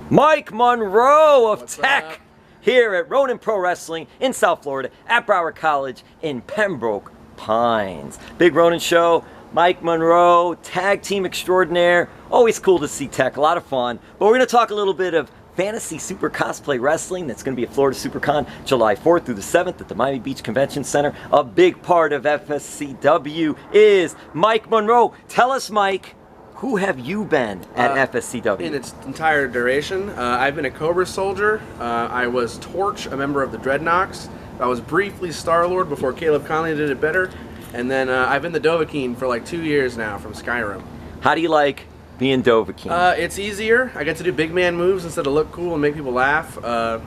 Mike Monroe of What's Tech up? here at Ronin Pro Wrestling in South Florida at Broward College in Pembroke Pines. Big Ronin show. Mike Monroe, tag team extraordinaire. Always cool to see Tech, a lot of fun. But we're going to talk a little bit of Fantasy Super Cosplay Wrestling. That's going to be at Florida Supercon July 4th through the 7th at the Miami Beach Convention Center. A big part of FSCW is Mike Monroe. Tell us, Mike, who have you been at FSCW? In its entire duration, I've been a Cobra soldier. I was Torch, a member of the Dreadnoks. I was briefly Starlord before Caleb Konley did it better. And then I've been the Dovahkiin for like 2 years now from Skyrim. How do you like being Dovahkiin? It's easier. I get to do big man moves instead of look cool and make people laugh.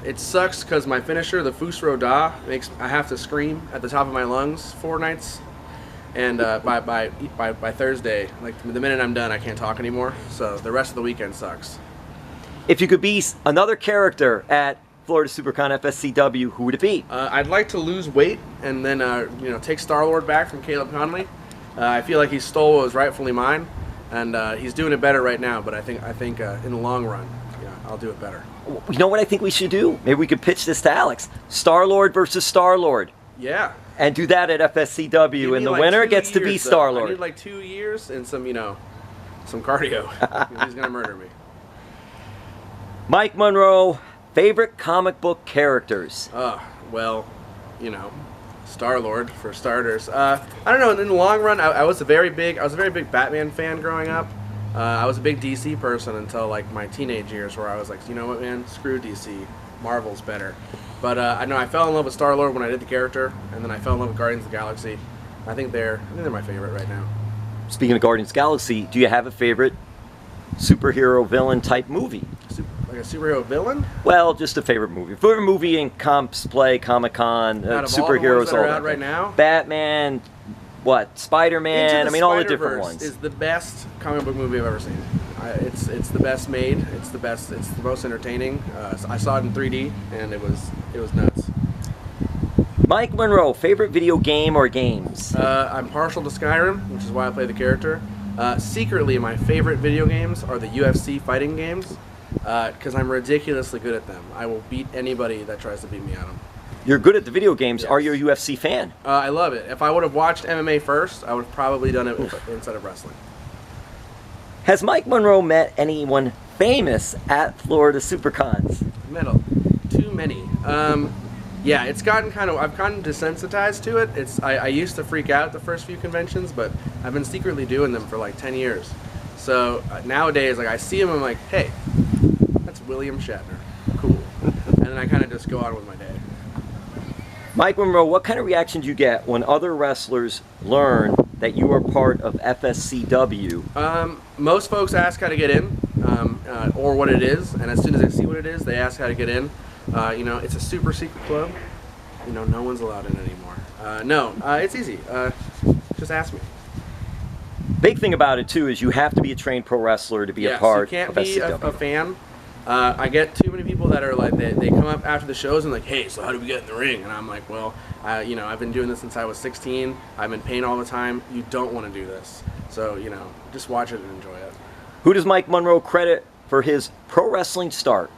It sucks because my finisher, the Fusro Da, I have to scream at the top of my lungs 4 nights. And by Thursday, like the minute I'm done, I can't talk anymore. So the rest of the weekend sucks. If you could be another character at Florida Supercon FSCW, who would it be? I'd like to lose weight and then take Starlord back from Caleb Konley. I feel like he stole what was rightfully mine, and he's doing it better right now. But I think in the long run, I'll do it better. You know what I think we should do? Maybe we could pitch this to Alex. Starlord versus Starlord. Yeah. And do that at FSCW, and the winner gets to be Starlord. I need like 2 years and some cardio. He's gonna murder me. Mike Monroe, favorite comic book characters? Well, Starlord for starters. I don't know. In the long run, I was a very big Batman fan growing up. I was a big DC person until like my teenage years, where I was like, you know what, man, screw DC. Marvel's better. But I know I fell in love with Starlord when I did the character, and then I fell in love with Guardians of the Galaxy. I think they're my favorite right now. Speaking of Guardians of the Galaxy, do you have a favorite superhero villain type movie? Like a superhero villain? Well, just a favorite movie. Favorite movie in cosplay, Comic-Con, superheroes, all that right now. Batman, what? Spider-Man. I mean, all the different ones. Is the best comic book movie I've ever seen. It's the best made. It's the best. It's the most entertaining. I saw it in 3D, and it was nuts. Mike Monroe, favorite video game or games? I'm partial to Skyrim, which is why I play the character. Secretly, my favorite video games are the UFC fighting games, because I'm ridiculously good at them. I will beat anybody that tries to beat me at them. You're good at the video games. Yes. Are you a UFC fan? I love it. If I would have watched MMA first, I would have probably done it instead of wrestling. Has Mike Monroe met anyone famous at Florida Supercons? Too many. Yeah, it's gotten I've gotten desensitized to it. I used to freak out at the first few conventions, but I've been secretly doing them for like 10 years. So nowadays, like I see him, I'm like, hey, that's William Shatner. Cool. And then I kind of just go on with my day. Mike Monroe, what kind of reaction do you get when other wrestlers learn that you are part of FSCW? Most folks ask how to get in, or what it is, and as soon as they see what it is, they ask how to get in. It's a super secret club. No one's allowed in anymore. It's easy. Just ask me. Big thing about it too is you have to be a trained pro wrestler to be a part you can't of be FSCW. a fan. I get too many people that are like, they come up after the shows and like, hey, so how do we get in the ring? And I'm like, well, I've been doing this since I was 16. I'm in pain all the time. You don't want to do this. So, just watch it and enjoy it. Who does Mike Monroe credit for his pro wrestling start?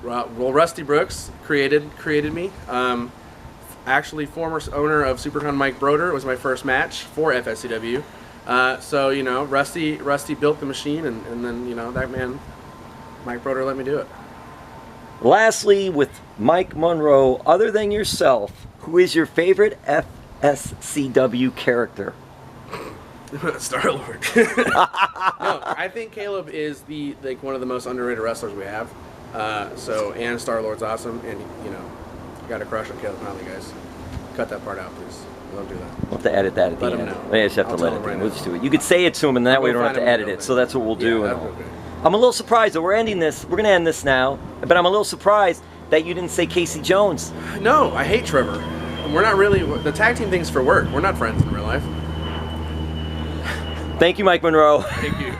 Well, Rusty Brooks created me. Actually, former owner of Supercon, Mike Broder, was my first match for FSCW. So, Rusty built the machine, and then, that man, Mike Broder, let me do it. Lastly, with Mike Monroe, other than yourself, who is your favorite FSCW character? Starlord. No, I think Caleb is one of the most underrated wrestlers we have. And Starlord's awesome, and you got to crush on Caleb Konley, guys. Cut that part out, please. Don't do that. We'll have to edit that at the end. I just have to let it in. We'll just do it. You could say it to him, and that way we don't have to edit it. So that's what we'll do. I'm a little surprised that we're ending this. We're going to end this now, but I'm a little surprised that you didn't say Casey Jones. No, I hate Trevor. We're not really, the tag team thing's for work. We're not friends in real life. Thank you, Mike Monroe. Thank you.